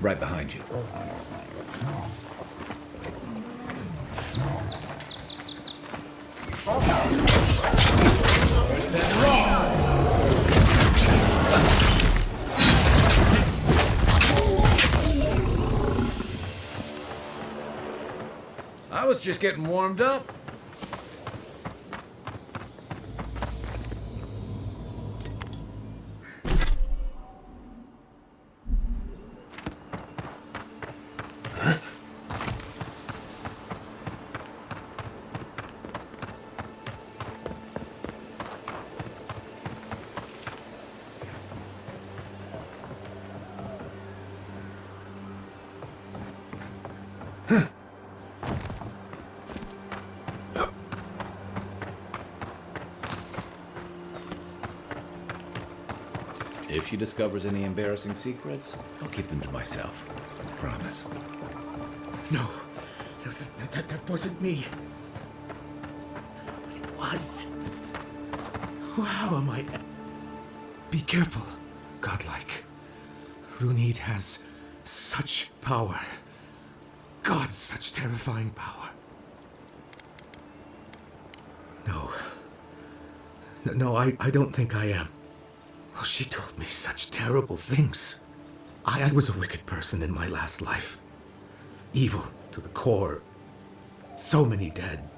Right behind you. I was just getting warmed up. If she discovers any embarrassing secrets, I'll keep them to myself. Promise. No, that wasn't me. It was. How am I? Be careful, godlike. Runid has such power. God, such terrifying power. No, I don't think I am. Oh, she told me such terrible things. I was a wicked person in my last life. Evil to the core. So many dead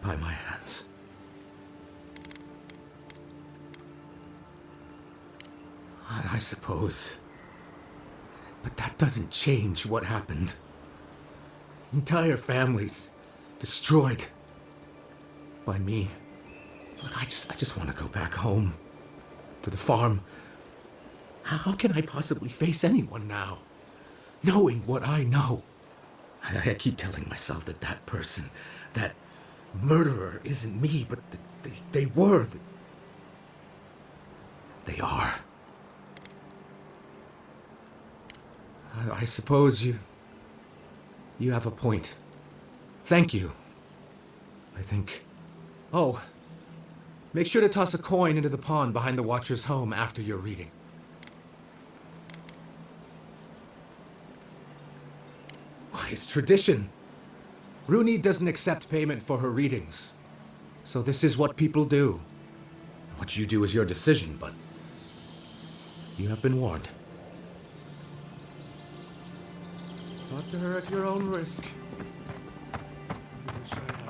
by my hands. I suppose. But that doesn't change what happened. Entire families destroyed by me. Look, I just want to go back home. To the farm. How can I possibly face anyone now? Knowing what I know. I keep telling myself that person, that murderer isn't me, but they were. They are. I suppose you have a point. Thank you. I think. Oh. Make sure to toss a coin into the pond behind the Watcher's home after your reading. Why, it's tradition. Runid doesn't accept payment for her readings. So this is what people do. What you do is your decision, but you have been warned. Talk to her at your own risk. I wish I hadn't.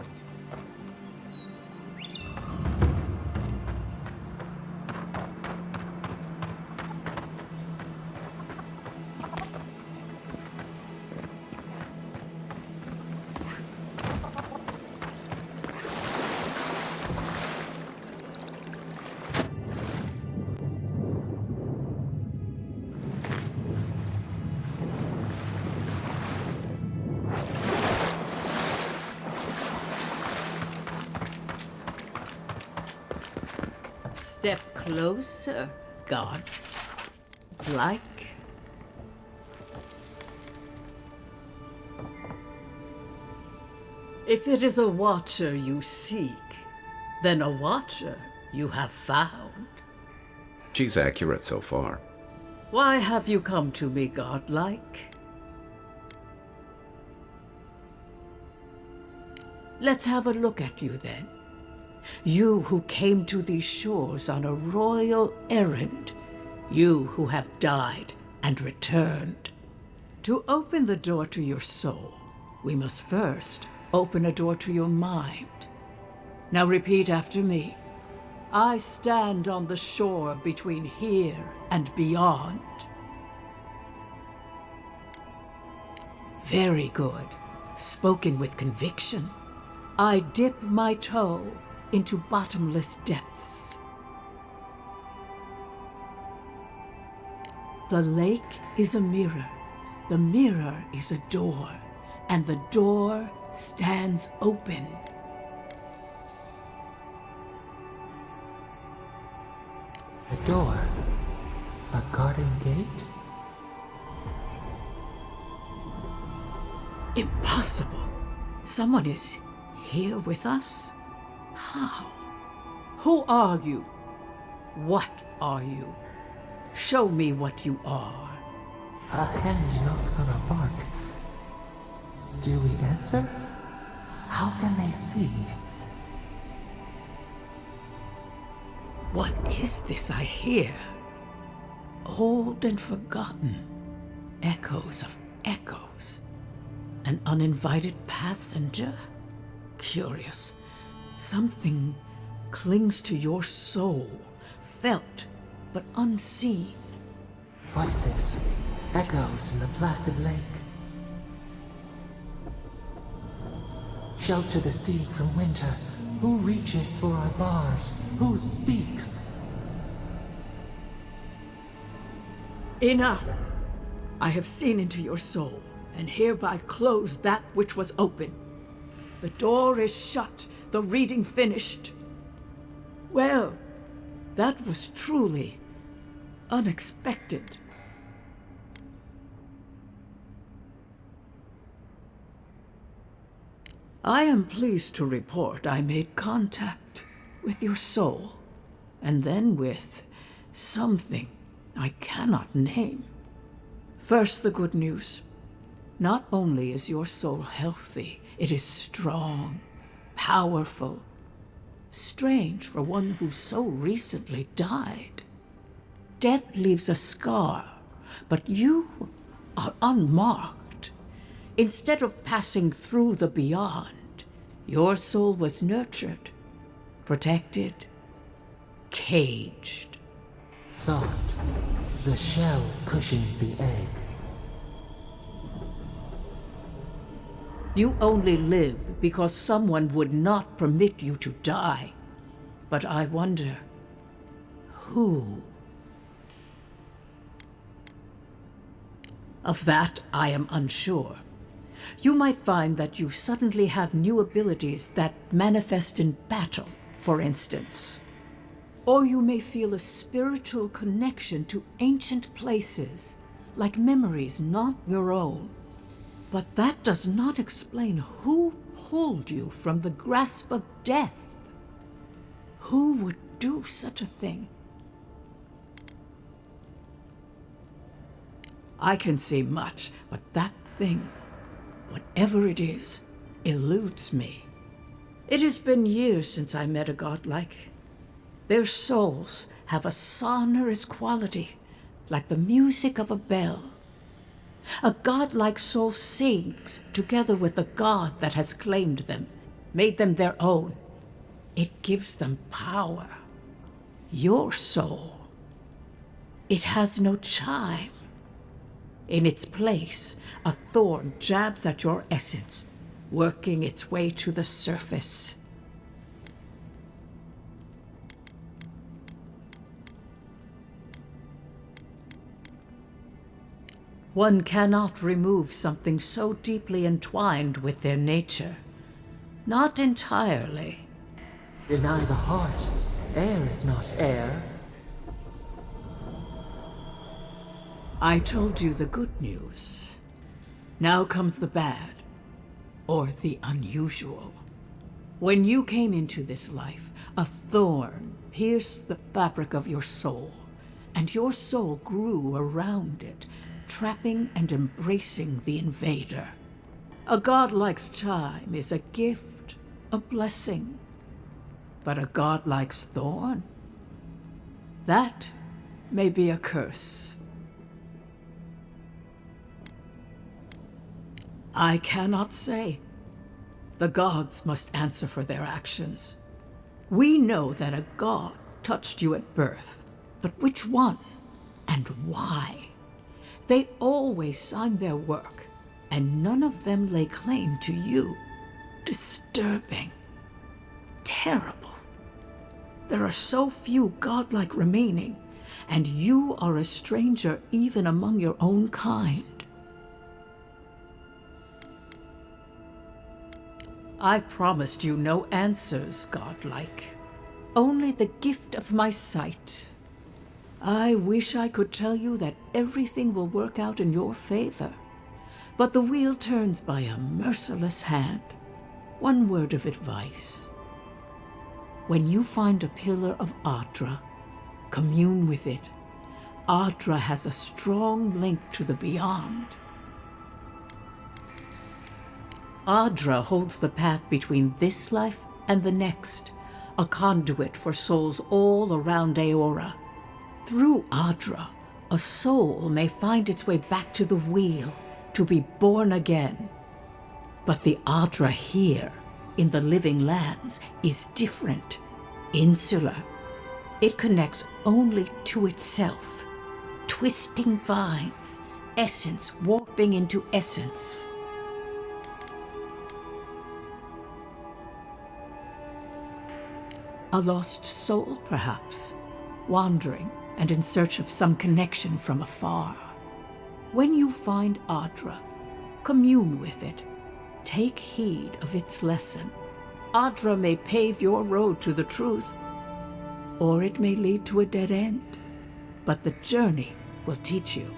Step closer, God. Like. If it is a watcher you seek, then a watcher you have found. She's accurate so far. Why have you come to me, godlike? Let's have a look at you then. You who came to these shores on a royal errand. You who have died and returned. To open the door to your soul, we must first open a door to your mind. Now repeat after me. I stand on the shore between here and beyond. Very good. Spoken with conviction. I dip my toe into bottomless depths. The lake is a mirror, The mirror is a door, and the door stands open. A door? A garden gate? Impossible. Someone is here with us? How? Who are you? What are you? Show me what you are. A hand knocks on a bark. Do we answer? How can they see? What is this I hear? Old and forgotten. Echoes of echoes. An uninvited passenger? Curious. Something clings to your soul, felt but unseen. Voices, echoes in the placid lake. Shelter the sea from winter. Who reaches for our bars? Who speaks? Enough! I have seen into your soul, and hereby close that which was open. The door is shut, the reading finished. Well, that was truly unexpected. I am pleased to report I made contact with your soul, and then with something I cannot name. First, the good news. Not only is your soul healthy, it is strong, powerful. Strange for one who so recently died. Death leaves a scar, but you are unmarked. Instead of passing through the beyond, your soul was nurtured, protected, caged. Soft. The shell cushions the egg. You only live because someone would not permit you to die. But I wonder, who? Of that, I am unsure. You might find that you suddenly have new abilities that manifest in battle, for instance. Or you may feel a spiritual connection to ancient places, like memories not your own. But that does not explain who pulled you from the grasp of death. Who would do such a thing? I can say much, but that thing, whatever it is, eludes me. It has been years since I met a godlike. Their souls have a sonorous quality, like the music of a bell. A godlike soul sings together with the god that has claimed them, made them their own. It gives them power. Your soul, it has no chime. In its place, a thorn jabs at your essence, working its way to the surface. One cannot remove something so deeply entwined with their nature. Not entirely. Deny the heart. Air is not air. I told you the good news. Now comes the bad, or the unusual. When you came into this life, a thorn pierced the fabric of your soul, and your soul grew around it, trapping and embracing the invader. A godlike's chime is a gift, a blessing. But a godlike's thorn? That may be a curse. I cannot say. The gods must answer for their actions. We know that a god touched you at birth, but which one and why? They always signed their work, and none of them lay claim to you. Disturbing. Terrible. There are so few godlike remaining, and you are a stranger even among your own kind. I promised you no answers, godlike. Only the gift of my sight. I wish I could tell you that everything will work out in your favor. But the wheel turns by a merciless hand. One word of advice. When you find a pillar of Ardra, commune with it. Ardra has a strong link to the beyond. Ardra holds the path between this life and the next, a conduit for souls all around Aora. Through Ardra, a soul may find its way back to the wheel, to be born again. But the Ardra here, in the living lands, is different, insular. It connects only to itself. Twisting vines, essence warping into essence. A lost soul, perhaps, wandering and in search of some connection from afar. When you find Ardra, commune with it. Take heed of its lesson. Ardra may pave your road to the truth, or it may lead to a dead end. But the journey will teach you.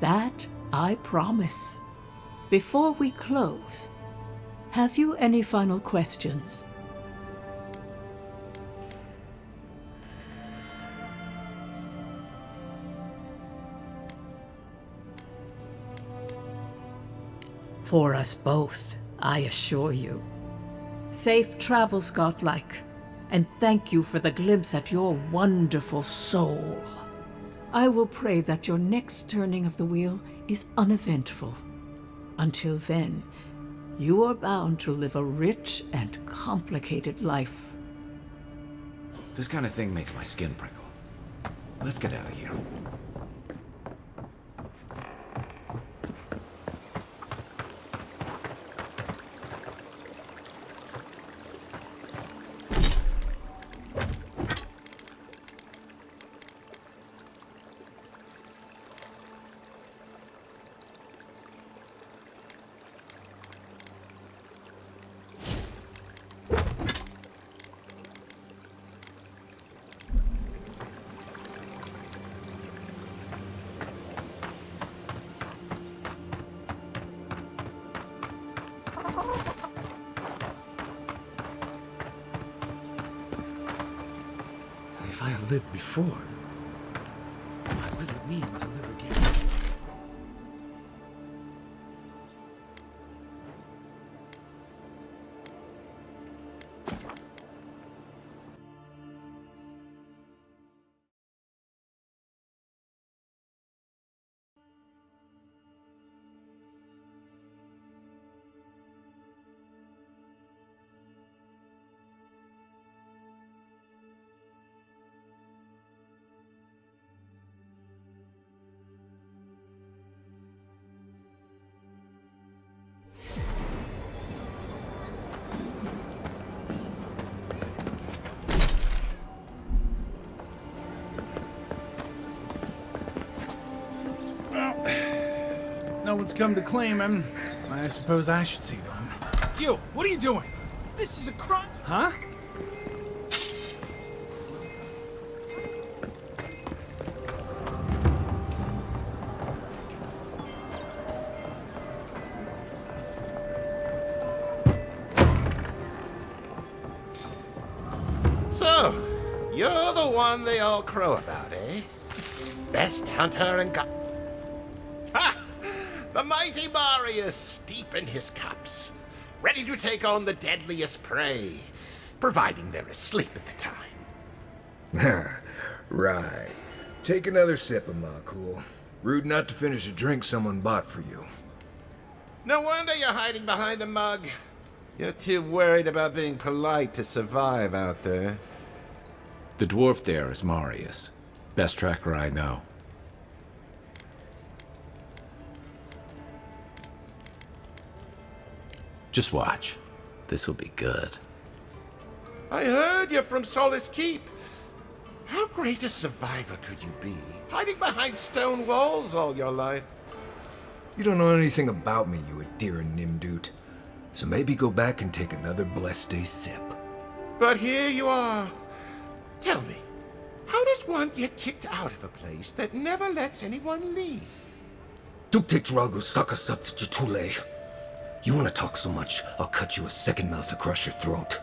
That I promise. Before we close, have you any final questions? For us both, I assure you. Safe travels, godlike, and thank you for the glimpse at your wonderful soul. I will pray that your next turning of the wheel is uneventful. Until then, you are bound to live a rich and complicated life. This kind of thing makes my skin prickle. Let's get out of here. If I have lived before, what will it mean to live again? No one's come to claim him. I suppose I should see to him. You, what are you doing? This is a crime. Huh? So, you're the one they all crow about, eh? Best hunter and gun. Ha! The mighty Marius, deep in his cups, ready to take on the deadliest prey, providing they're asleep at the time. Right. Take another sip of my cool. Rude not to finish a drink someone bought for you. No wonder you're hiding behind a mug. You're too worried about being polite to survive out there. The dwarf there is Marius. Best tracker I know. Just watch. This'll be good. I heard you're from Solace Keep. How great a survivor could you be, hiding behind stone walls all your life? You don't know anything about me, you Adira Nimdut. So maybe go back and take another blessed day sip. But here you are. Tell me, how does one get kicked out of a place that never lets anyone leave? Duktetragu sakasaptitule. You want to talk so much, I'll cut you a second mouth across your throat.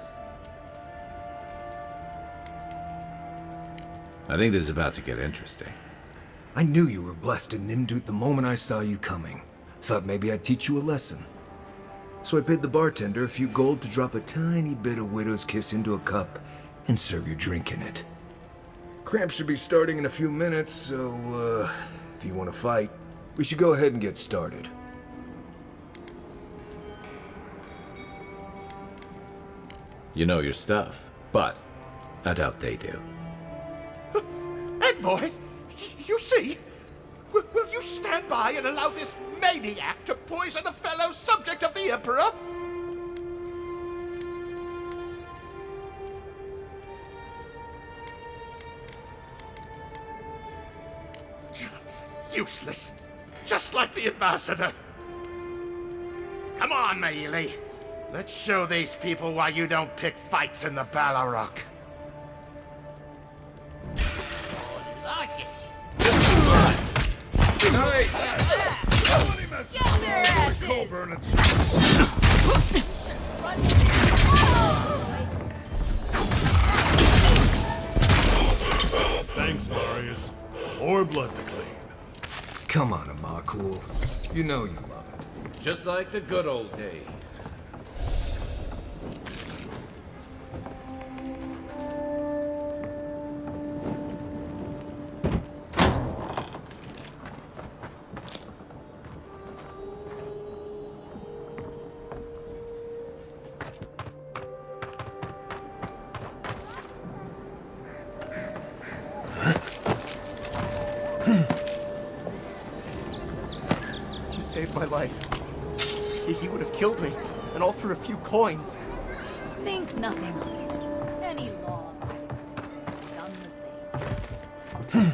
I think this is about to get interesting. I knew you were blessed in Nimdut the moment I saw you coming. Thought maybe I'd teach you a lesson. So I paid the bartender a few gold to drop a tiny bit of Widow's Kiss into a cup and serve your drink in it. Cramps should be starting in a few minutes, so, if you want to fight, we should go ahead and get started. You know your stuff, but I doubt they do. Envoy, you see? Will you stand by and allow this maniac to poison a fellow subject of the Emperor? Useless. Just like the ambassador. Come on, Maili. Let's show these people why you don't pick fights in the Ballarok. Thanks, Marius. More blood to clean. Come on, Amakul. You know you love it. Just like the good old days. You saved my life. He would have killed me, and all for a few coins. Think nothing of it. Any law-abiding citizen would have done the same.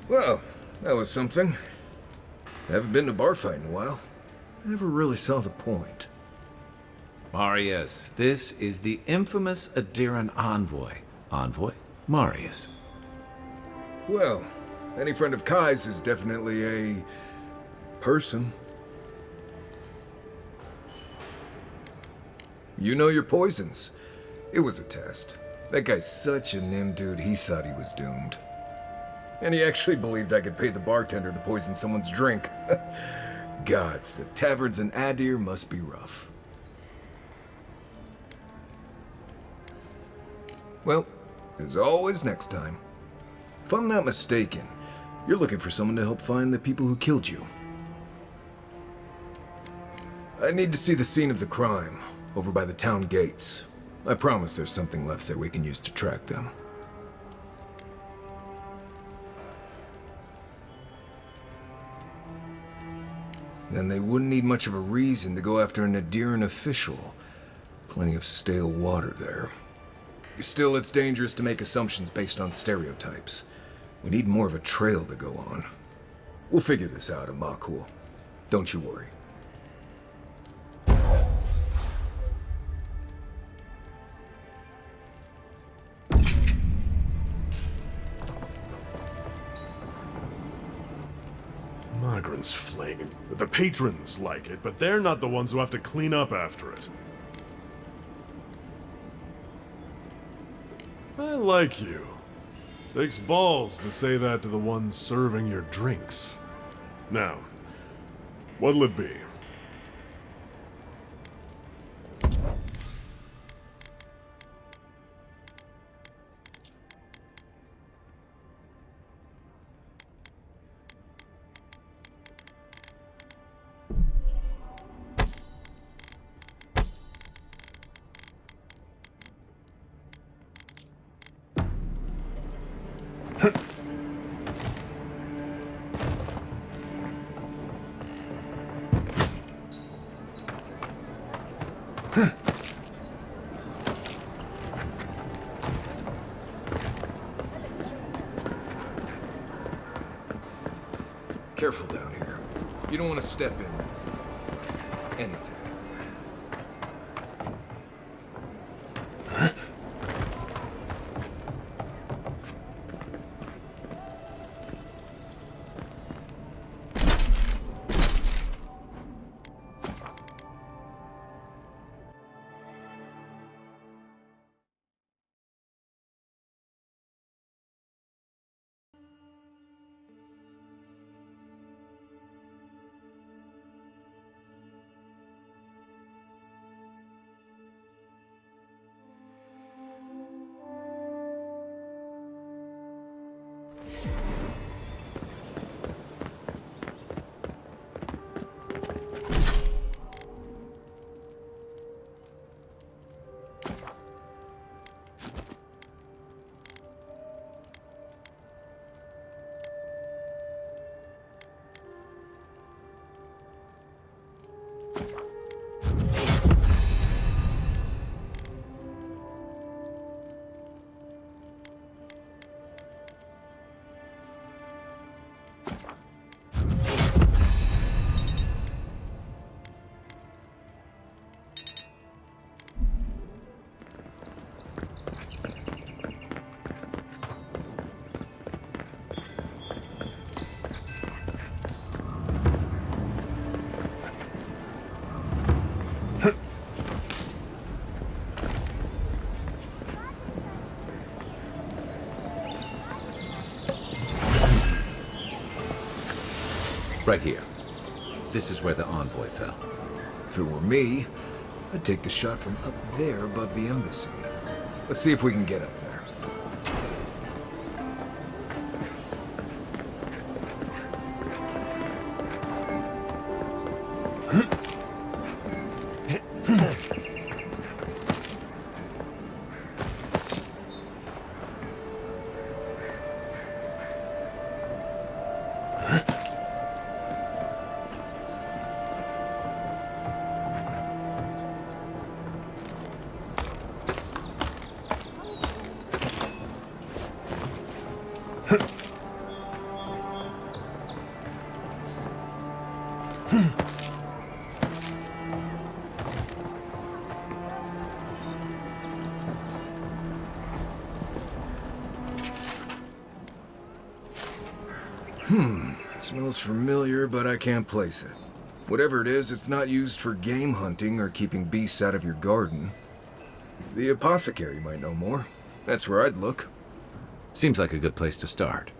Well, that was something. Haven't been to a bar fight in a while. Never really saw the point. Marius, this is the infamous Adiran envoy. Envoy? Marius. Well, any friend of Kai's is definitely a person. You know your poisons. It was a test. That guy's such a nim dude, he thought he was doomed. And he actually believed I could pay the bartender to poison someone's drink. Gods, the taverns in Adir must be rough. Well, there's always next time. If I'm not mistaken, you're looking for someone to help find the people who killed you. I need to see the scene of the crime, over by the town gates. I promise there's something left there we can use to track them. Then they wouldn't need much of a reason to go after an Adiran official. Plenty of stale water there. Still, it's dangerous to make assumptions based on stereotypes. We need more of a trail to go on. We'll figure this out, Amakul. Don't you worry. Migrants flaming. The patrons like it, but they're not the ones who have to clean up after it. I like you. Takes balls to say that to the ones serving your drinks. Now, what'll it be? Careful down here. You don't want to step in anything. Right here. This is where the envoy fell. If it were me, I'd take the shot from up there above the embassy. Let's see if we can get up there. Smells familiar, but I can't place it. Whatever it is, it's not used for game hunting or keeping beasts out of your garden. The apothecary might know more. That's where I'd look. Seems like a good place to start.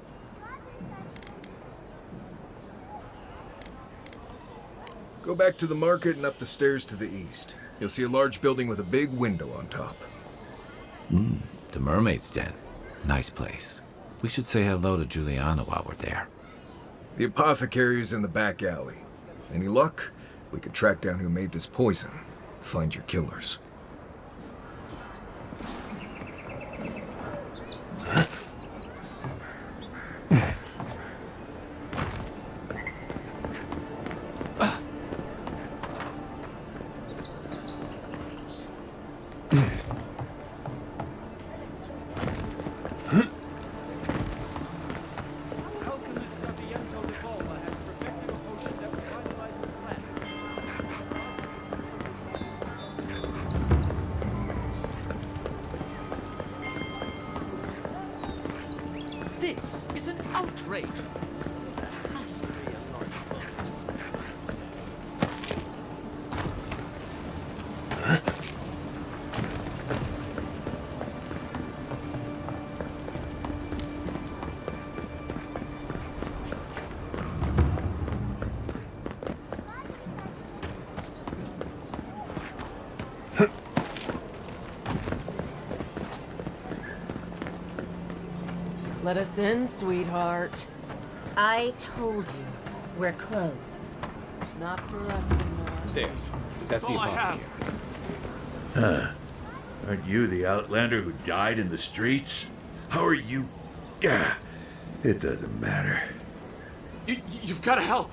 Go back to the market and up the stairs to the east. You'll see a large building with a big window on top. The Mermaid's Den. Nice place. We should say hello to Juliana while we're there. The apothecary is in the back alley. Any luck? We could track down who made this poison. Find your killers. This is an outrage. There has to be a logic. Let us in, sweetheart. I told you, we're closed. Not for us, Senor. That's the apothecary. Aren't you the outlander who died in the streets? How are you It doesn't matter. You've got to help.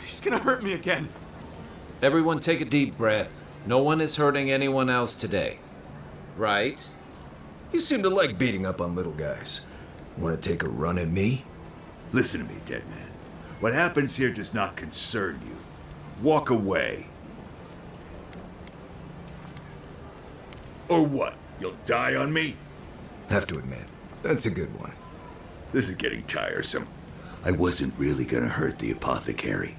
He's gonna hurt me again. Everyone take a deep breath. No one is hurting anyone else today. Right? You seem to like beating up on little guys. Want to take a run at me? Listen to me, dead man. What happens here does not concern you. Walk away. Or what? You'll die on me? Have to admit, that's a good one. This is getting tiresome. I wasn't really gonna hurt the apothecary,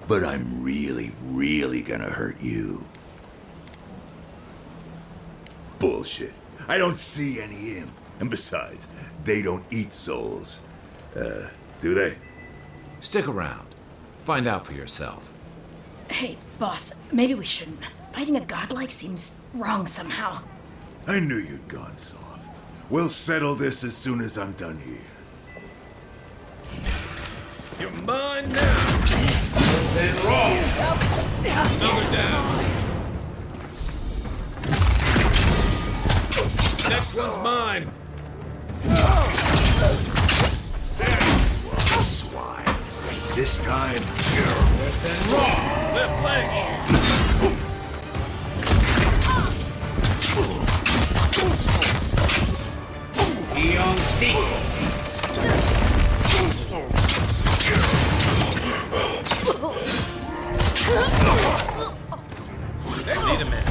but I'm really gonna hurt you. Bullshit. I don't see any imp. And besides, they don't eat souls. Do they? Stick around. Find out for yourself. Hey, boss, maybe we shouldn't. Fighting a godlike seems wrong somehow. I knew you'd gone soft. We'll settle this as soon as I'm done here. You're mine now! Then roll! Another down. Next one's mine. Swine. This time, Then roll! Left leg! Eon C. Need a minute.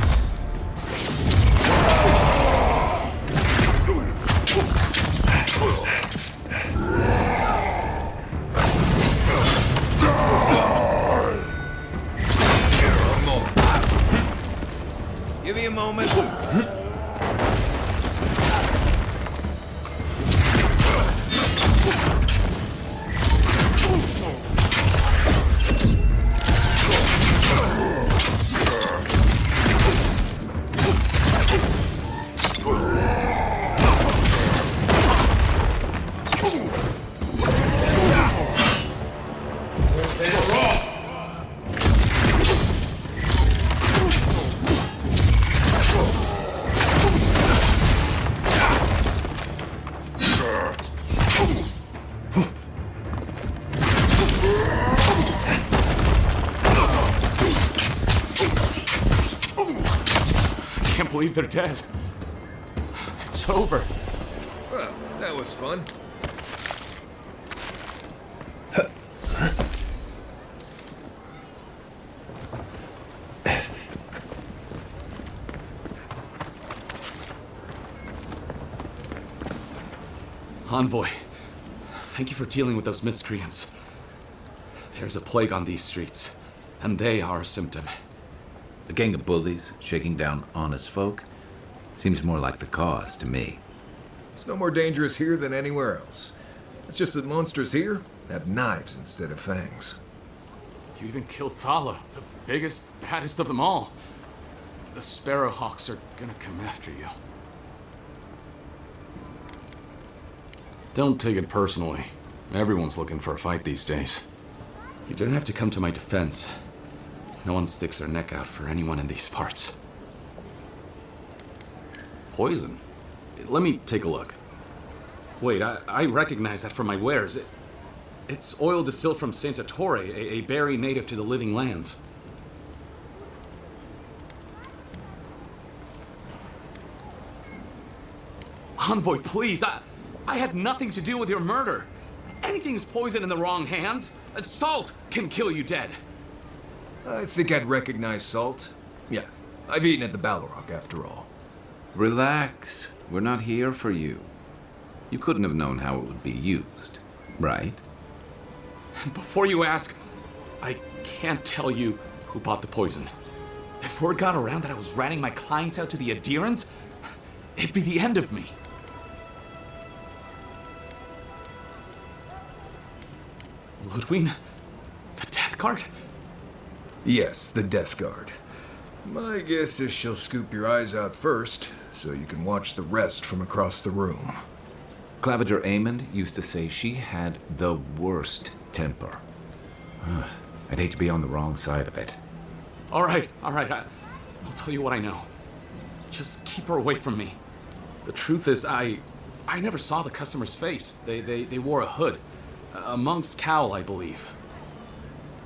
Give me a moment. I can't believe they're dead. It's over. Well, that was fun. Envoy, thank you for dealing with those miscreants. There's a plague on these streets, and they are a symptom. A gang of bullies shaking down honest folk? Seems more like the cause to me. It's no more dangerous here than anywhere else. It's just that monsters here have knives instead of fangs. You even killed Thala, the biggest, baddest of them all. The Sparrowhawks are gonna come after you. Don't take it personally. Everyone's looking for a fight these days. You don't have to come to my defense. No one sticks their neck out for anyone in these parts. Poison? Let me take a look. Wait, I recognize that from my wares. It's oil distilled from Santa Torre, a berry native to the Living Lands. Envoy, please, I had nothing to do with your murder. Anything's poison in the wrong hands. Salt can kill you dead. I think I'd recognize salt. Yeah, I've eaten at the Balrog after all. Relax. We're not here for you. You couldn't have known how it would be used, right? Before you ask, I can't tell you who bought the poison. If word got around that I was ratting my clients out to the adherents, it'd be the end of me. Ludwig? The Death Guard? Yes, the Death Guard. My guess is she'll scoop your eyes out first, so you can watch the rest from across the room. Claviger Amond used to say she had the worst temper. I'd hate to be on the wrong side of it. All right. I'll tell you what I know. Just keep her away from me. The truth is, I I never saw the customer's face. They wore a hood. A monk's cowl, I believe.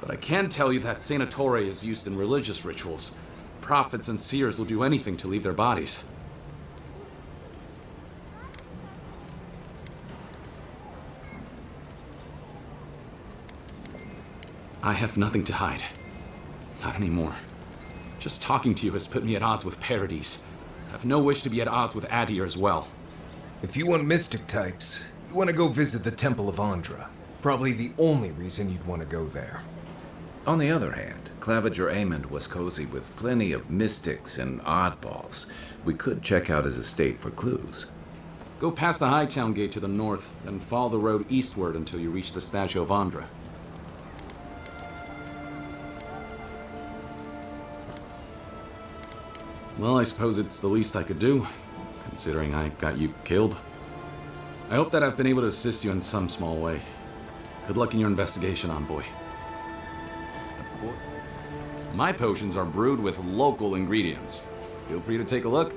But I can tell you that Sanatore is used in religious rituals. Prophets and seers will do anything to leave their bodies. I have nothing to hide. Not anymore. Just talking to you has put me at odds with Paradis. I have no wish to be at odds with Adir as well. If you want mystic types, you want to go visit the Temple of Andra. Probably the only reason you'd want to go there. On the other hand, Claviger Amond was cozy with plenty of mystics and oddballs. We could check out his estate for clues. Go past the Hightown Gate to the north, then follow the road eastward until you reach the statue of Andra. Well, I suppose it's the least I could do, considering I got you killed. I hope that I've been able to assist you in some small way. Good luck in your investigation, Envoy. My potions are brewed with local ingredients. Feel free to take a look.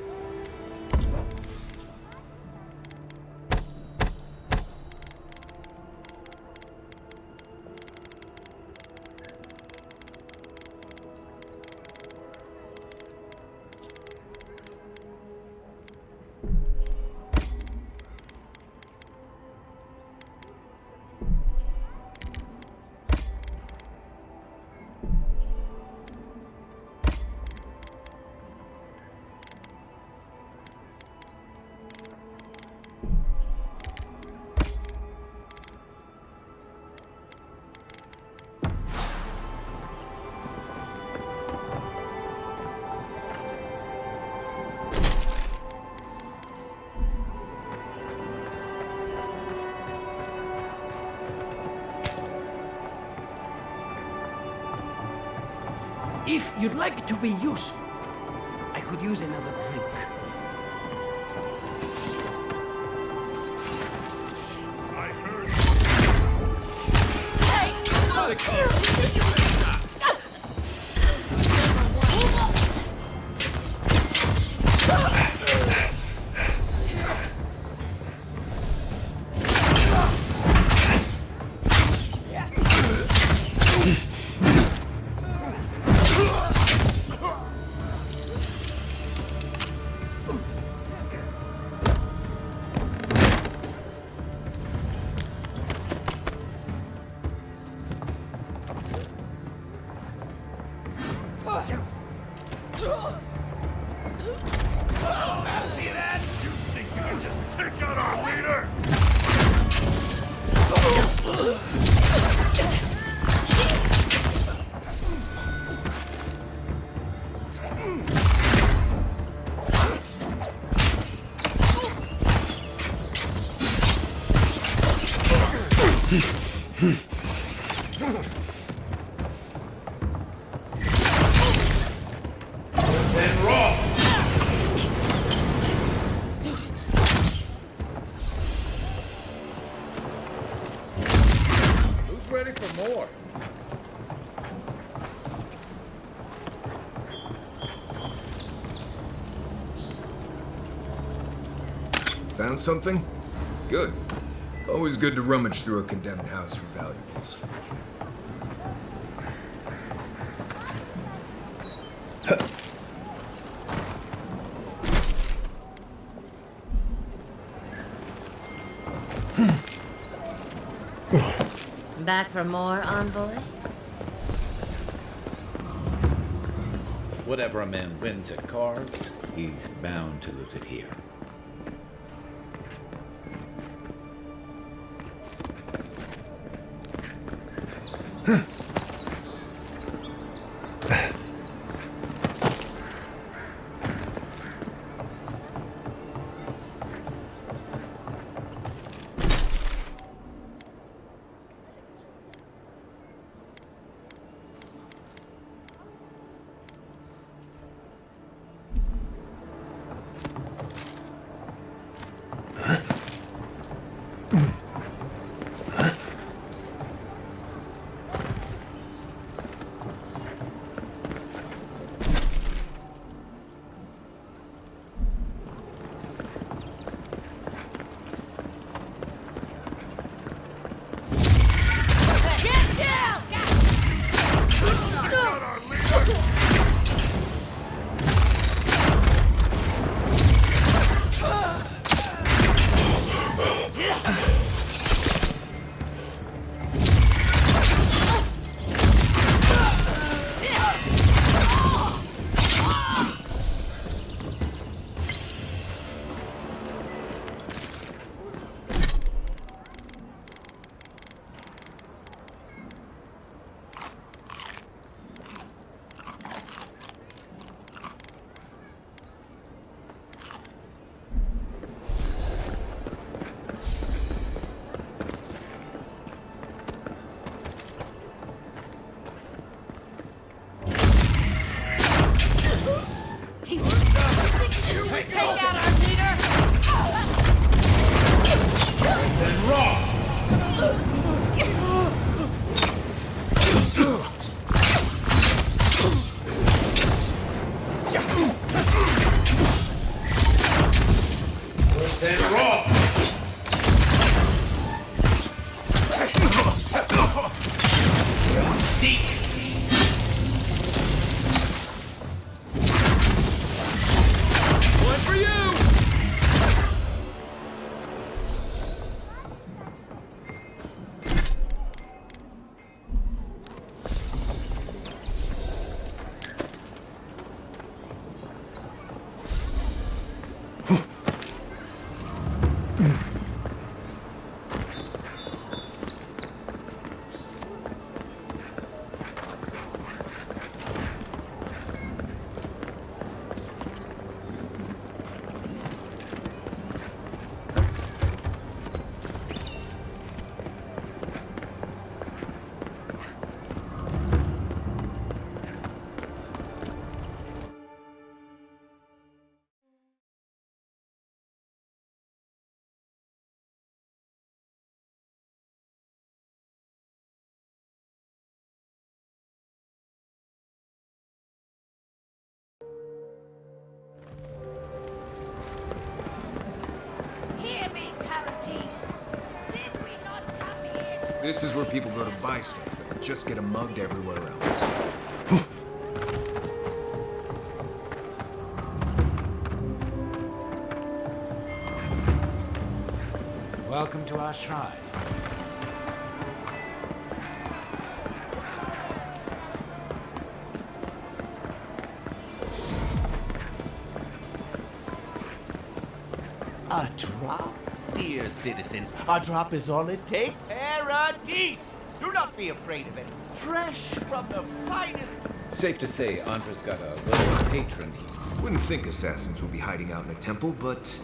If you'd like to be useful, I could use another drink. I heard. See that? You think you can just take out our leader? Ready for more. Found something? Good. Always good to rummage through a condemned house for valuables. Back for more, Envoy? Whatever a man wins at cards, he's bound to lose it here. This is where people go to buy stuff that will just get 'em mugged everywhere else. Welcome to our shrine. A drop? Dear citizens, a drop is all it takes. Paradise! Do not be afraid of it. Fresh from the finest. Safe to say, Andra's got a loyal patron here. Wouldn't think assassins would be hiding out in a temple, but...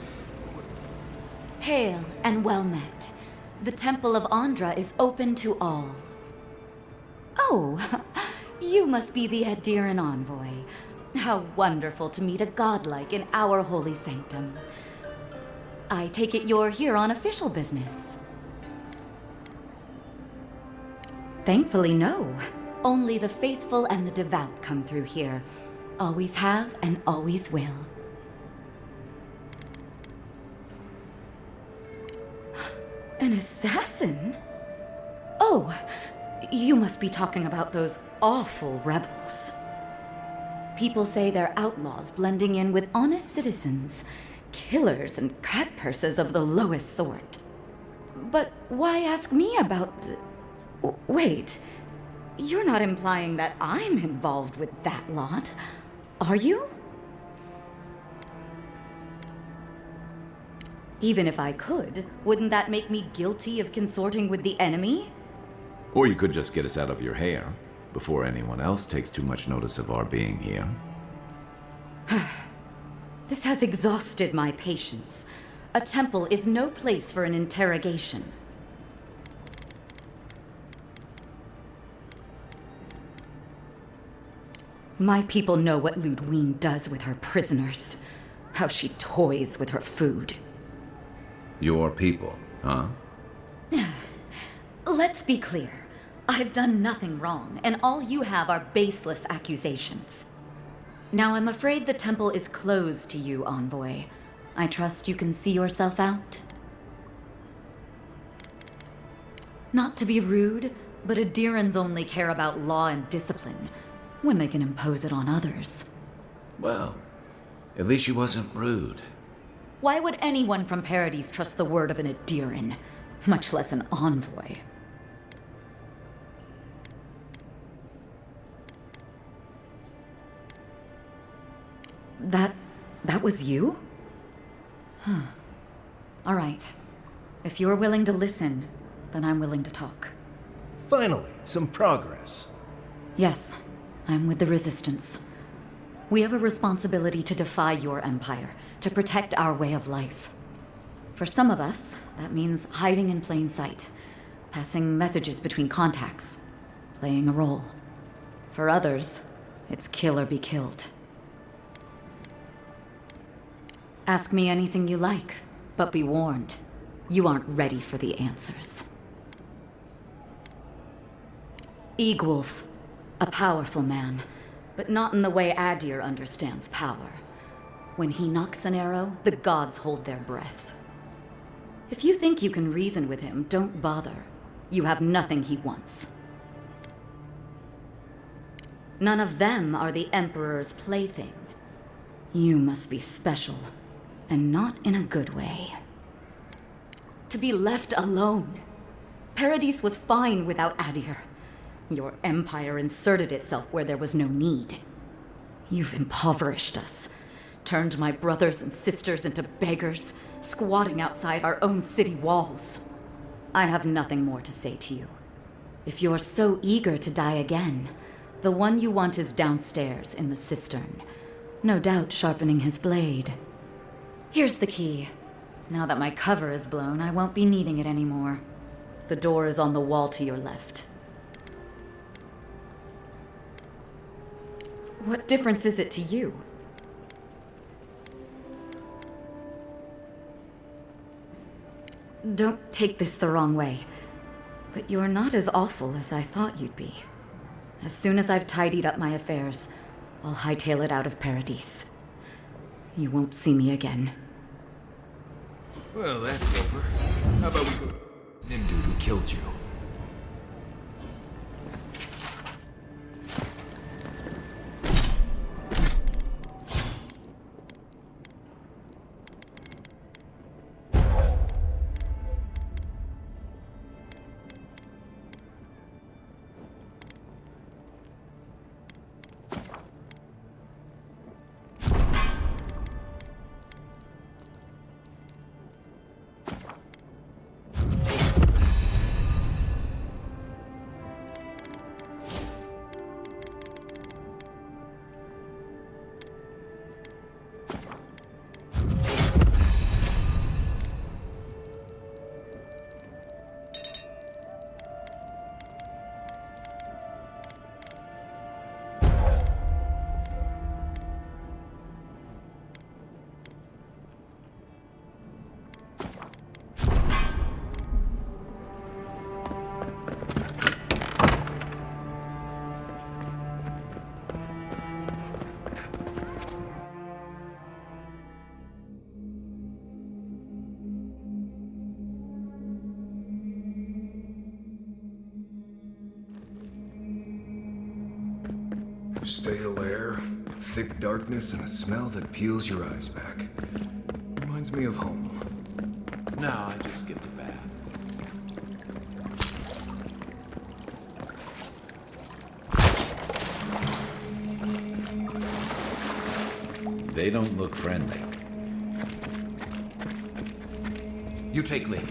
Hail and well met. The Temple of Andra is open to all. Oh, you must be the Adiran envoy. How wonderful to meet a godlike in our holy sanctum. I take it you're here on official business. Thankfully, no. Only the faithful and the devout come through here. Always have and always will. An assassin? Oh, you must be talking about those awful rebels. People say they're outlaws blending in with honest citizens, killers and cutpurses of the lowest sort. But why ask me about the... Wait, you're not implying that I'm involved with that lot, are you? Even if I could, wouldn't that make me guilty of consorting with the enemy? Or you could just get us out of your hair before anyone else takes too much notice of our being here. This has exhausted my patience. A temple is no place for an interrogation. My people know what Ludwine does with her prisoners. How she toys with her food. Your people, huh? Let's be clear. I've done nothing wrong, and all you have are baseless accusations. Now I'm afraid the temple is closed to you, Envoy. I trust you can see yourself out? Not to be rude, but Adirans only care about law and discipline when they can impose it on others. Well, at least she wasn't rude. Why would anyone from Paradise trust the word of an Adiran, much less an envoy? That was you? Huh. All right. If you're willing to listen, then I'm willing to talk. Finally, some progress. Yes, I'm with the Resistance. We have a responsibility to defy your empire, to protect our way of life. For some of us, that means hiding in plain sight, passing messages between contacts, playing a role. For others, it's kill or be killed. Ask me anything you like, but be warned, you aren't ready for the answers. Eagwolf, a powerful man, but not in the way Adir understands power. When he knocks an arrow, the gods hold their breath. If you think you can reason with him, don't bother. You have nothing he wants. None of them are the Emperor's plaything. You must be special, and not in a good way. To be left alone. Paradise was fine without Adir. Your empire inserted itself where there was no need. You've impoverished us, turned my brothers and sisters into beggars, squatting outside our own city walls. I have nothing more to say to you. If you're so eager to die again, the one you want is downstairs in the cistern, no doubt sharpening his blade. Here's the key. Now that my cover is blown, I won't be needing it anymore. The door is on the wall to your left. What difference is it to you? Don't take this the wrong way, but you're not as awful as I thought you'd be. As soon as I've tidied up my affairs, I'll hightail it out of Paradise. You won't see me again. Well, that's over. How about we go... Nim dude who killed you. Stale air, thick darkness, and a smell that peels your eyes back. Reminds me of home. No, I just skipped a bath. They don't look friendly. You take lead.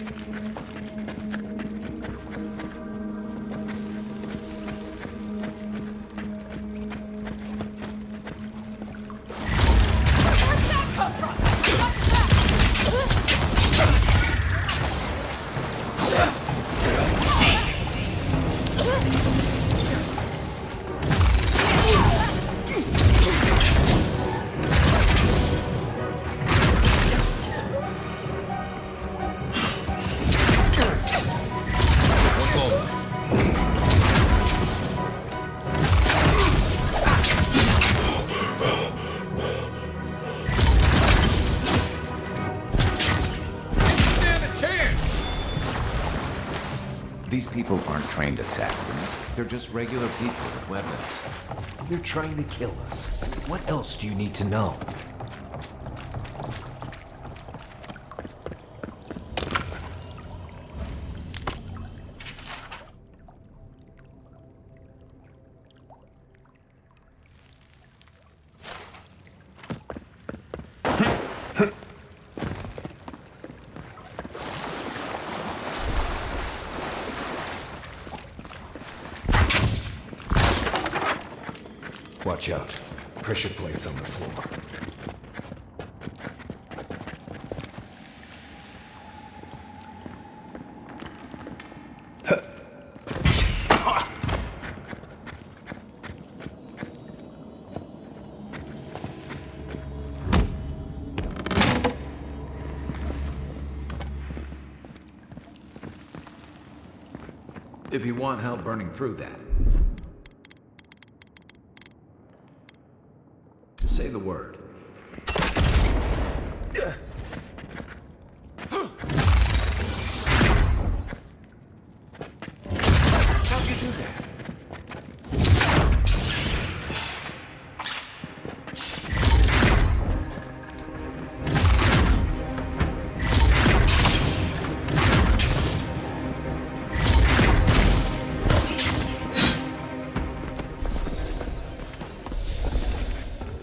These people aren't trained assassins. They're just regular people with weapons. They're trying to kill us. What else do you need to know? Watch out. Pressure plates on the floor. If you want help burning through that, just say the word. How'd you do that?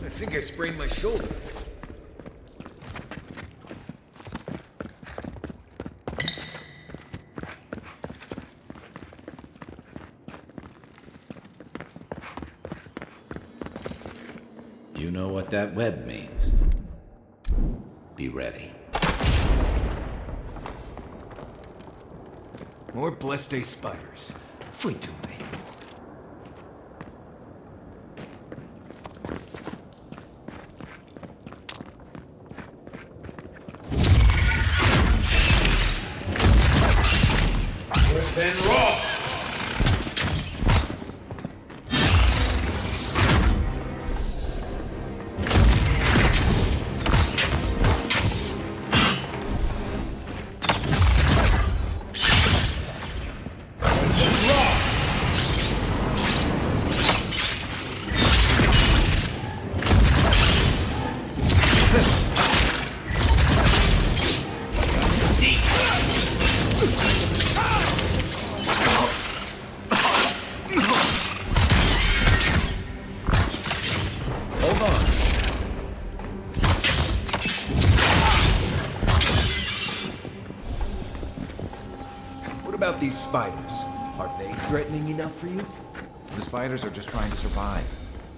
I think I sprained my shoulder. You know what that web means. Be ready. More blessed day spiders. Fui to me. Then raw. these spiders? Are they threatening enough for you? The spiders are just trying to survive.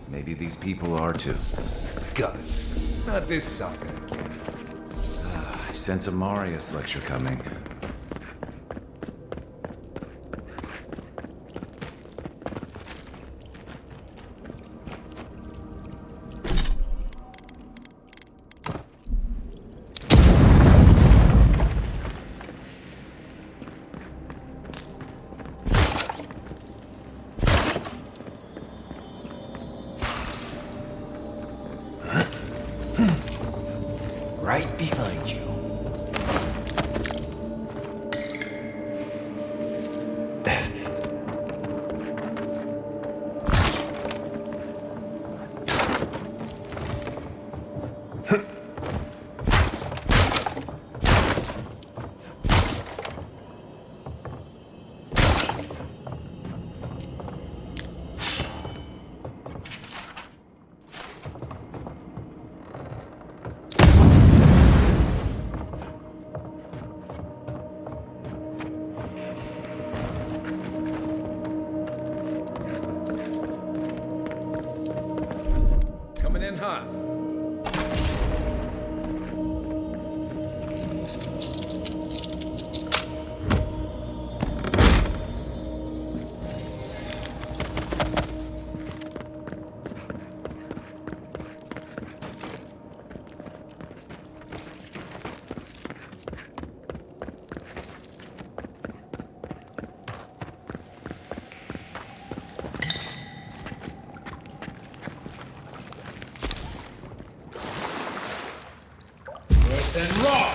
Maybe these people are too. Gus, not this sucker again. I sense a Marius lecture coming. Right behind you. Coming in hot. And rock!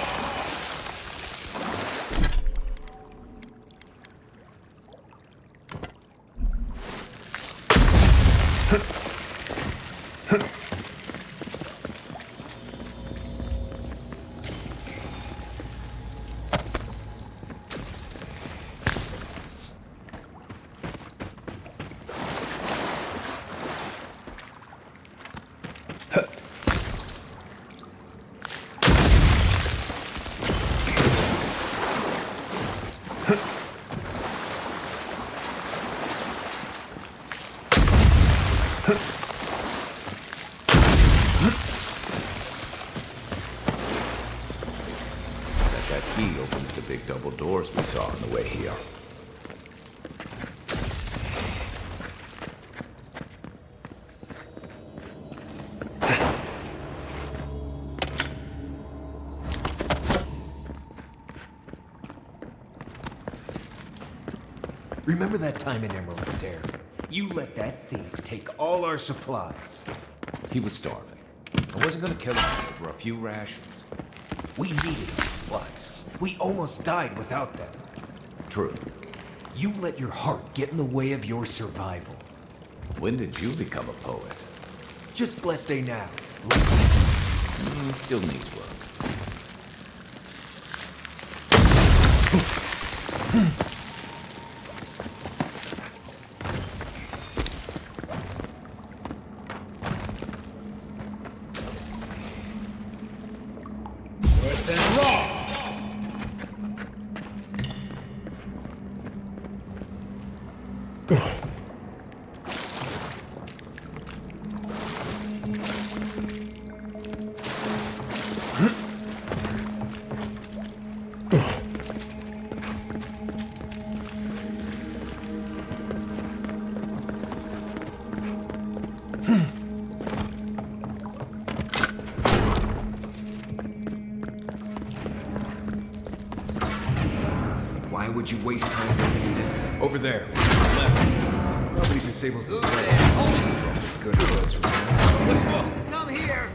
That key opens the big double doors we saw on the way here. Remember that time in Emerald Stair? You let that thief take all our supplies. He was starving. I wasn't gonna kill him over a few rations. We needed the supplies. We almost died without them. True. You let your heart get in the way of your survival. When did you become a poet? Just blessed day now. Still needs work. And rock! Why would you waste time building a den? Over there. Left. Nobody disables the den. Good for us, remember? Let's go. Come here.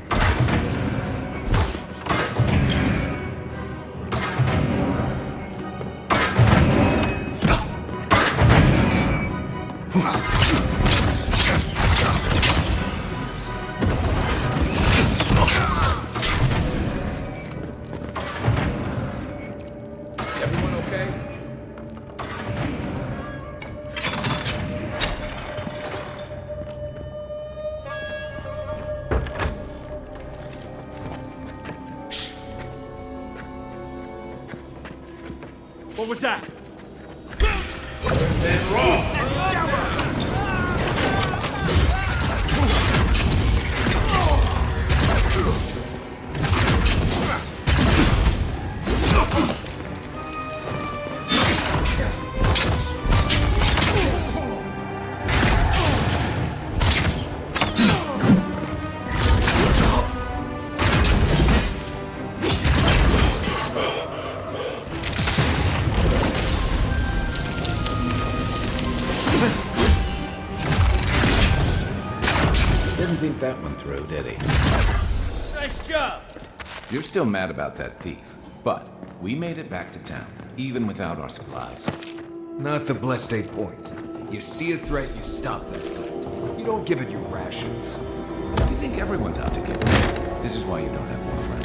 Everyone okay? What was that? Didn't think that one through, did he? Nice job! You're still mad about that thief, but we made it back to town, even without our supplies. Not the blessed 8 point. You see a threat, you stop that threat. You don't give it your rations. You think everyone's out to get you. This is why you don't have more friends.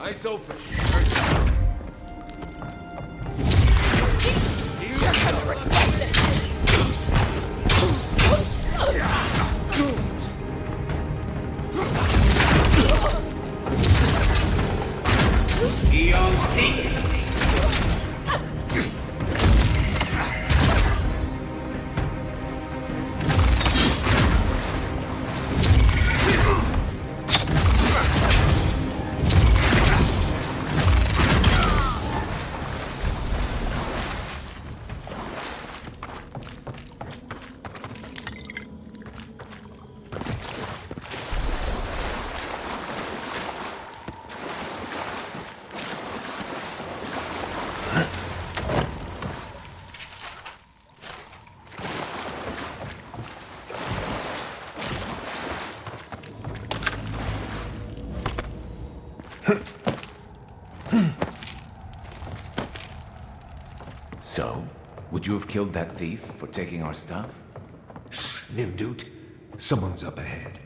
Eyes open. So, would you have killed that thief for taking our stuff? Shh, Nimdut. Someone's up ahead.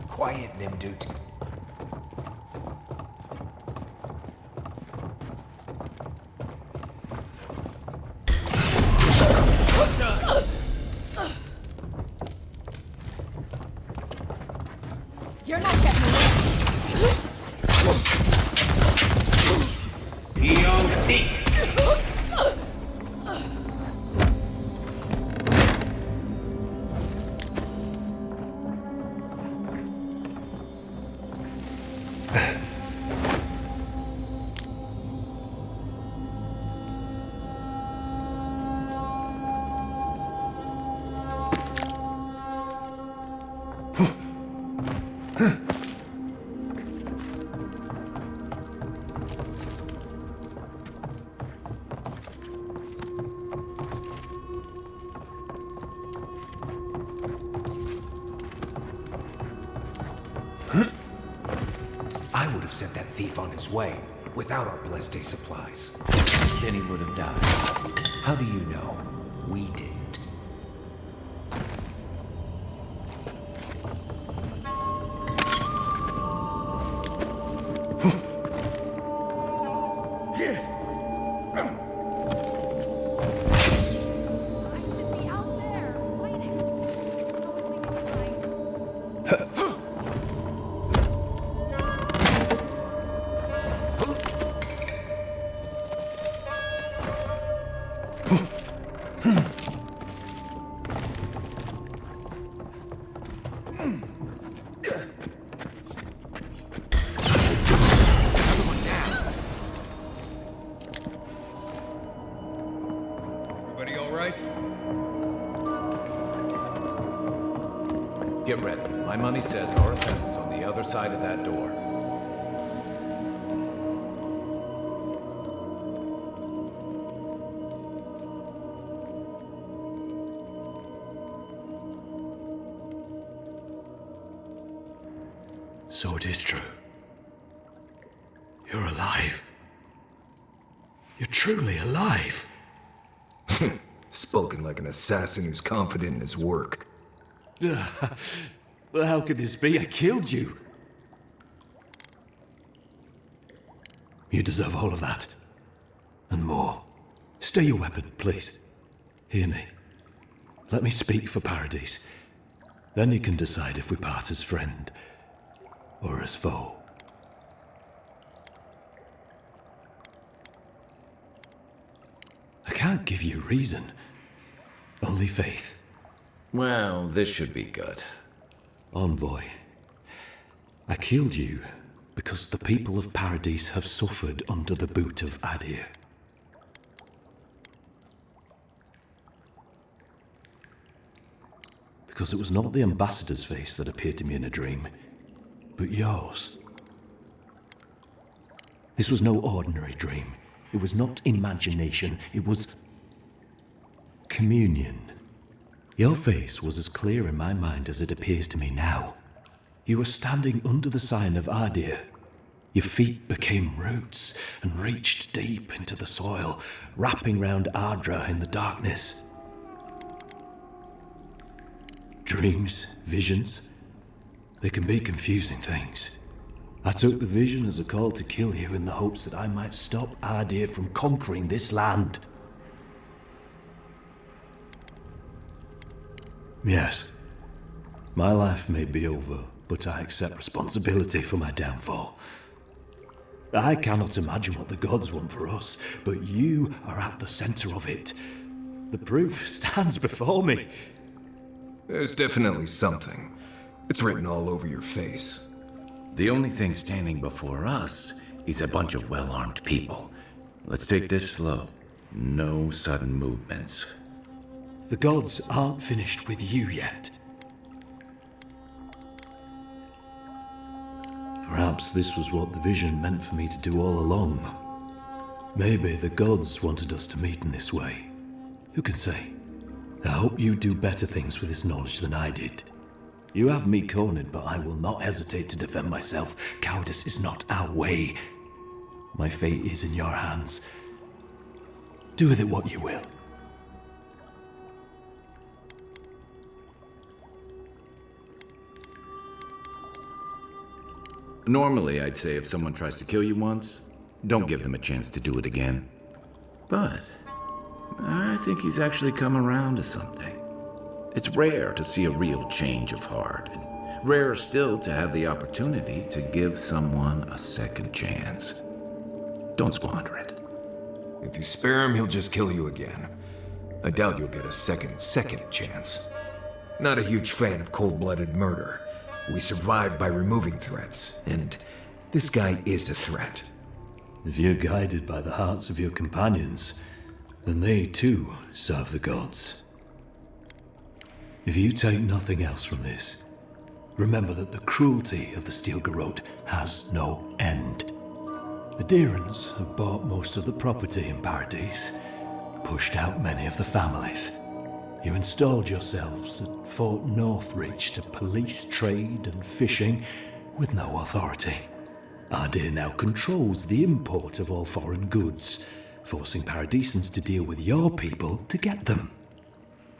Quiet, Nimdut. You're not getting away. I would have sent that thief on his way without our blessed day supplies. Then he would have died. How do you know? We didn't. Everybody all right? Get ready. My money says our assassin's on the other side of that door. So it is true. You're alive. You're truly alive. Spoken like an assassin who's confident in his work. Well, how could this be? I killed you. You deserve all of that. And more. Stay your weapon, please. Hear me. Let me speak for Paradise. Then you can decide if we part as friend or as foe. I can't give you reason. Only faith. Well, this should be good. Envoy, I killed you because the people of Paradise have suffered under the boot of Adir. Because it was not the ambassador's face that appeared to me in a dream, but yours. This was no ordinary dream. It was not imagination. It was communion. Your face was as clear in my mind as it appears to me now. You were standing under the sign of Adir. Your feet became roots and reached deep into the soil, wrapping round Ardra in the darkness. Dreams, visions, they can be confusing things. I took the vision as a call to kill you in the hopes that I might stop Adir from conquering this land. Yes, my life may be over, but I accept responsibility for my downfall. I cannot imagine what the gods want for us, but you are at the center of it. The proof stands before me. There's definitely something. It's written all over your face. The only thing standing before us is a bunch of well-armed people. Let's take this slow. No sudden movements. The gods aren't finished with you yet. Perhaps this was what the vision meant for me to do all along. Maybe the gods wanted us to meet in this way. Who can say? I hope you do better things with this knowledge than I did. You have me cornered, but I will not hesitate to defend myself. Cowardice is not our way. My fate is in your hands. Do with it what you will. Normally, I'd say if someone tries to kill you once, don't give them a chance to do it again. But I think he's actually come around to something. It's rare to see a real change of heart, and rarer still to have the opportunity to give someone a second chance. Don't squander it. If you spare him, he'll just kill you again. I doubt you'll get a second chance. Not a huge fan of cold-blooded murder. We survive by removing threats, and this guy is a threat. If you're guided by the hearts of your companions, then they too serve the gods. If you take nothing else from this, remember that the cruelty of the Steel Garrote has no end. The Dirans have bought most of the property in Paradise, pushed out many of the families. You installed yourselves at Fort Northreach to police trade and fishing with no authority. Adir now controls the import of all foreign goods, forcing Paradisans to deal with your people to get them.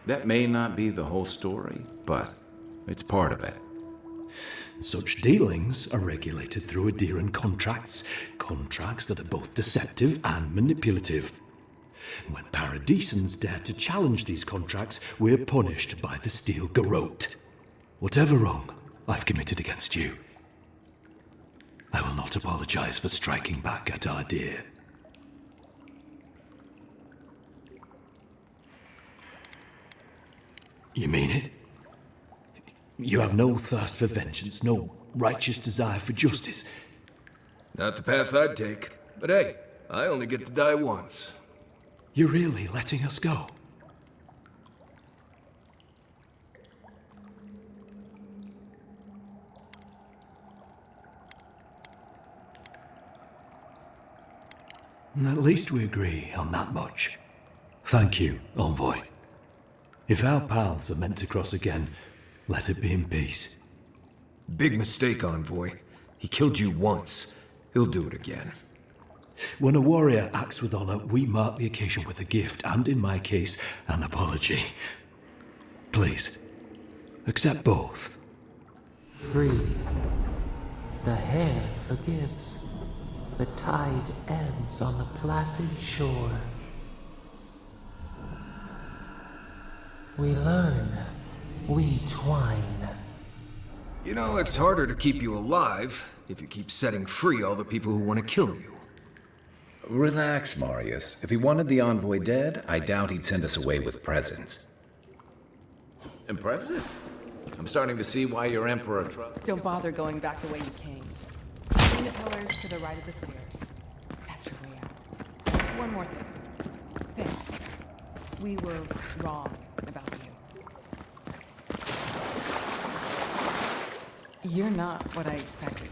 That may not be the whole story, but it's part of it. Such dealings are regulated through Adiran contracts that are both deceptive and manipulative. When Paradisans dare to challenge these contracts, we're punished by the Steel Garrote. Whatever wrong I've committed against you, I will not apologize for striking back at Adir. You mean it? You have no thirst for vengeance, no righteous desire for justice? Not the path I'd take. But hey, I only get to die once. You're really letting us go? At least we agree on that much. Thank you, Envoy. If our paths are meant to cross again, let it be in peace. Big mistake, Envoy. He killed you once. He'll do it again. When a warrior acts with honor, we mark the occasion with a gift, and in my case, an apology. Please, accept both. Free. The hair forgives. The tide ebbs on the placid shore. We learn. We twine. You know, it's harder to keep you alive if you keep setting free all the people who want to kill you. Relax, Marius. If he wanted the envoy dead, I doubt he'd send us away with presents. Impressive. I'm starting to see why your emperor... Don't bother going back the way you came. Bring the pillars to the right of the stairs. That's your way out. One more thing. Thanks. We were wrong about you. You're not what I expected.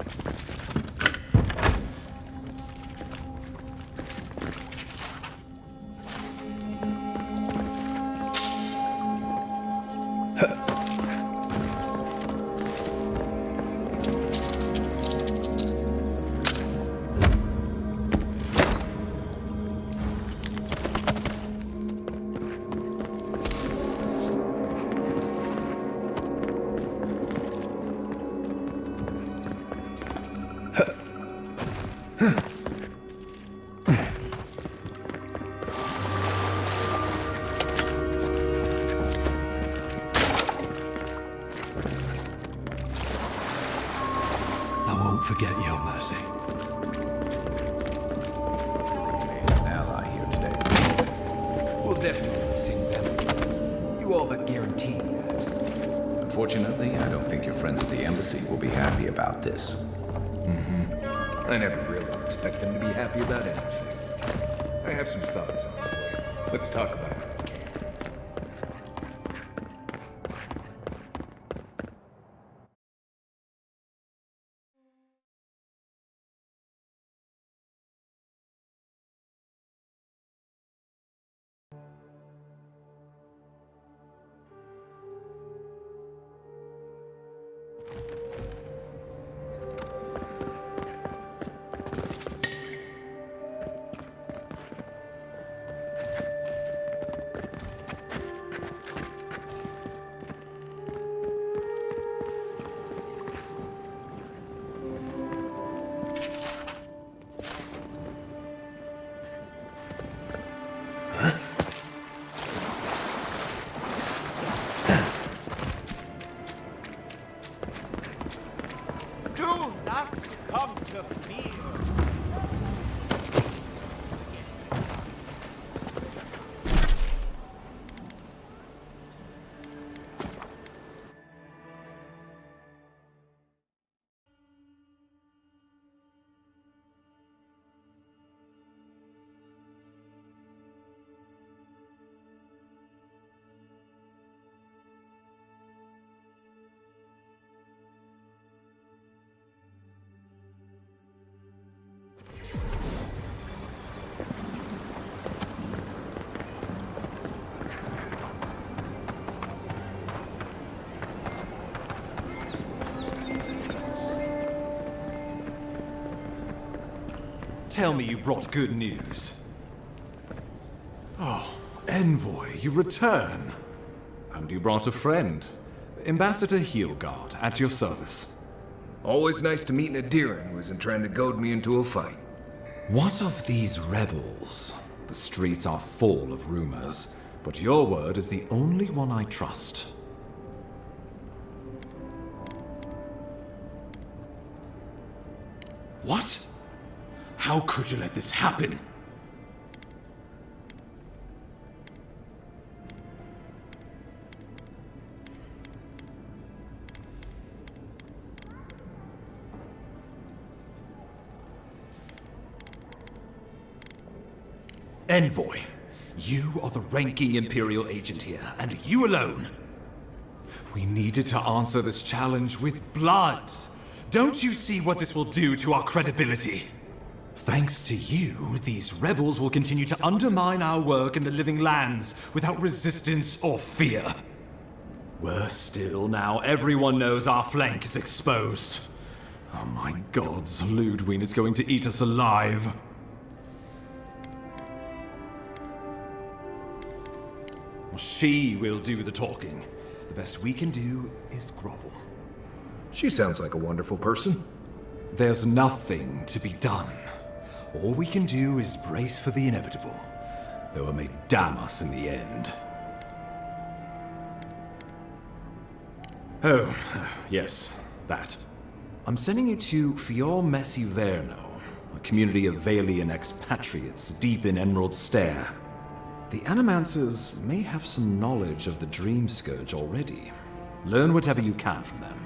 Forget your mercy. Ally here today. We'll definitely be seeing them. You all but guaranteed that. Unfortunately, I don't think your friends at the embassy will be happy about this. I never really expect them to be happy about anything. I have some thoughts on it. Let's talk about it. Do not succumb to fear. Tell me you brought good news. Oh, Envoy, you return. And you brought a friend. Ambassador Heelguard, at your service. Always nice to meet an Adiran who isn't trying to goad me into a fight. What of these rebels? The streets are full of rumors, but your word is the only one I trust. What? How could you let this happen? Envoy, you are the ranking Imperial agent here, and you alone. We needed to answer this challenge with blood. Don't you see what this will do to our credibility? Thanks to you, these rebels will continue to undermine our work in the Living Lands without resistance or fear. Worse still, now everyone knows our flank is exposed. Oh my gods, Ludwig is going to eat us alive. She will do the talking. The best we can do is grovel. She sounds like a wonderful person. There's nothing to be done. All we can do is brace for the inevitable, though it may damn us in the end. Oh, yes, that. I'm sending you to Fior Messi Verno, a community of Valian expatriates deep in Emerald Stair. The Animancers may have some knowledge of the Dream Scourge already. Learn whatever you can from them.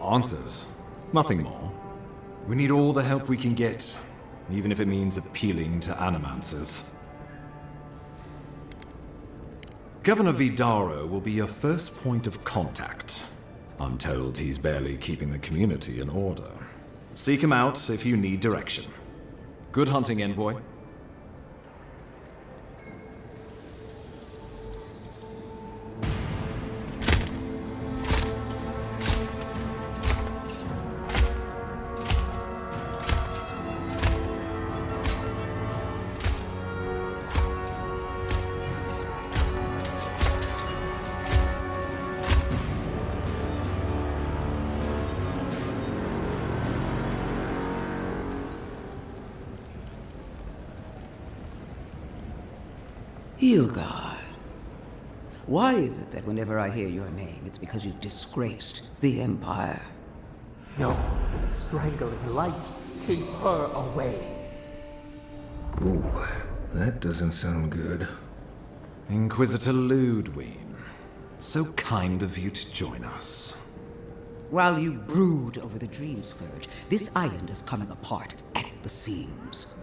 Answers. Nothing more. We need all the help we can get, even if it means appealing to Animancers. Governor Vidaro will be your first point of contact. I'm told he's barely keeping the community in order. Seek him out if you need direction. Good hunting, Envoy. Hilgard. Why is it that whenever I hear your name, it's because you've disgraced the Empire? No, strangling light. Keep her away. Ooh, that doesn't sound good. Inquisitor Ludwig, so kind of you to join us. While you brood over the Dream Scourge, this island is coming apart at the seams.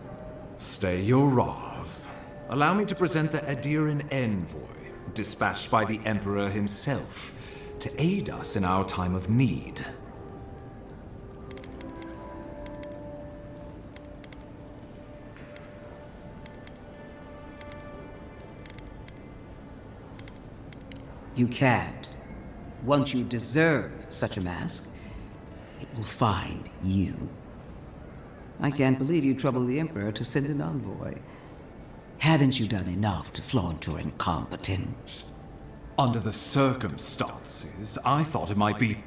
Stay your wrath. Allow me to present the Adiran Envoy, dispatched by the Emperor himself, to aid us in our time of need. You can't. Once you deserve such a mask, it will find you. I can't believe you troubled the Emperor to send an envoy. Haven't you done enough to flaunt your incompetence? Under the circumstances, I thought it might be...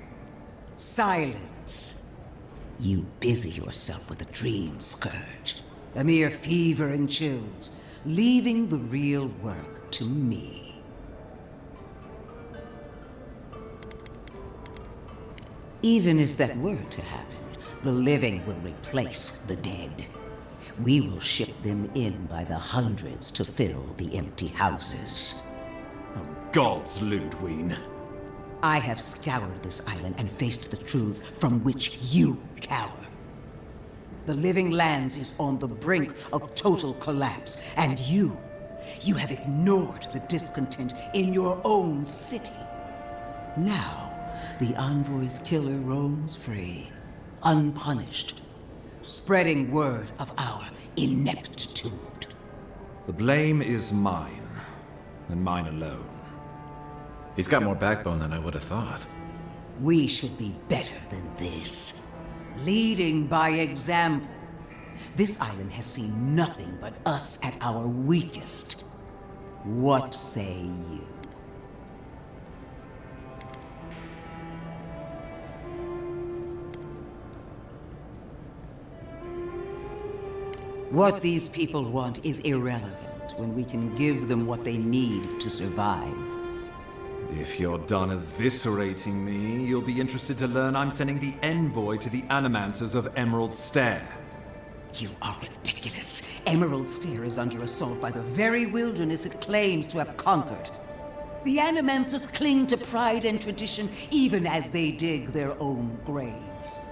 Silence! You busy yourself with the Dream Scourge. A mere fever and chills, leaving the real work to me. Even if that were to happen, the living will replace the dead. We will ship them in by the hundreds to fill the empty houses. Oh, gods, Ludwig. I have scoured this island and faced the truths from which you cower. The Living Lands is on the brink of total collapse, and you have ignored the discontent in your own city. Now, the Envoy's killer roams free, unpunished, spreading word of our ineptitude. The blame is mine, and mine alone. He's got more backbone than I would have thought. We should be better than this. Leading by example. This island has seen nothing but us at our weakest. What say you? What these people want is irrelevant when we can give them what they need to survive. If you're done eviscerating me, you'll be interested to learn I'm sending the envoy to the Animancers of Emerald Stair. You are ridiculous. Emerald Stair is under assault by the very wilderness it claims to have conquered. The Animancers cling to pride and tradition even as they dig their own graves.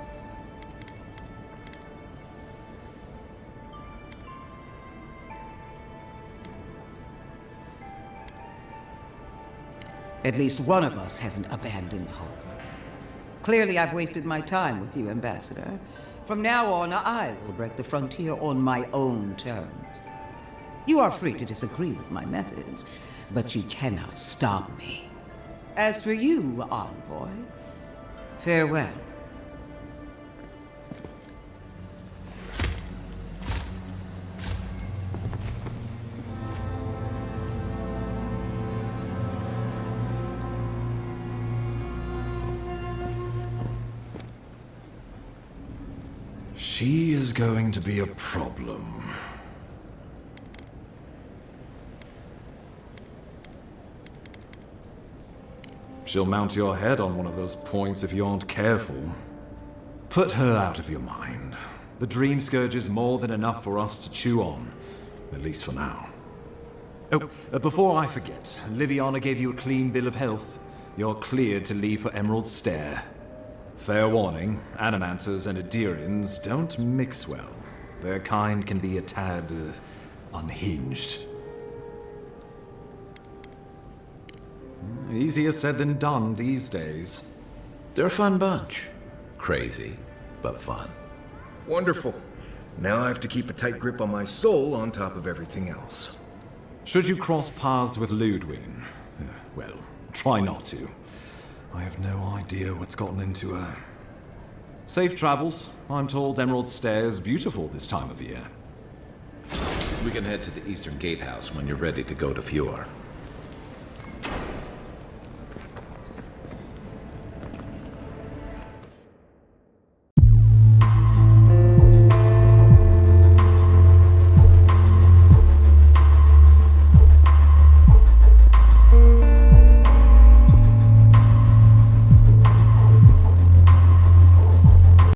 At least one of us hasn't abandoned hope. Clearly, I've wasted my time with you, Ambassador. From now on, I will break the frontier on my own terms. You are free to disagree with my methods, but you cannot stop me. As for you, Envoy, farewell. She is going to be a problem. She'll mount your head on one of those points if you aren't careful. Put her out of your mind. The Dream Scourge is more than enough for us to chew on, at least for now. Oh, before I forget, Liviana gave you a clean bill of health. You're cleared to leave for Emerald Stair. Fair warning, Animanters and Adirians don't mix well. Their kind can be a tad unhinged. Easier said than done these days. They're a fun bunch. Crazy, but fun. Wonderful. Now I have to keep a tight grip on my soul on top of everything else. Should you cross paths with Ludwig, well, try not to. I have no idea what's gotten into her. Safe travels. I'm told Emerald Stair's beautiful this time of year. We can head to the Eastern Gatehouse when you're ready to go to Fjord.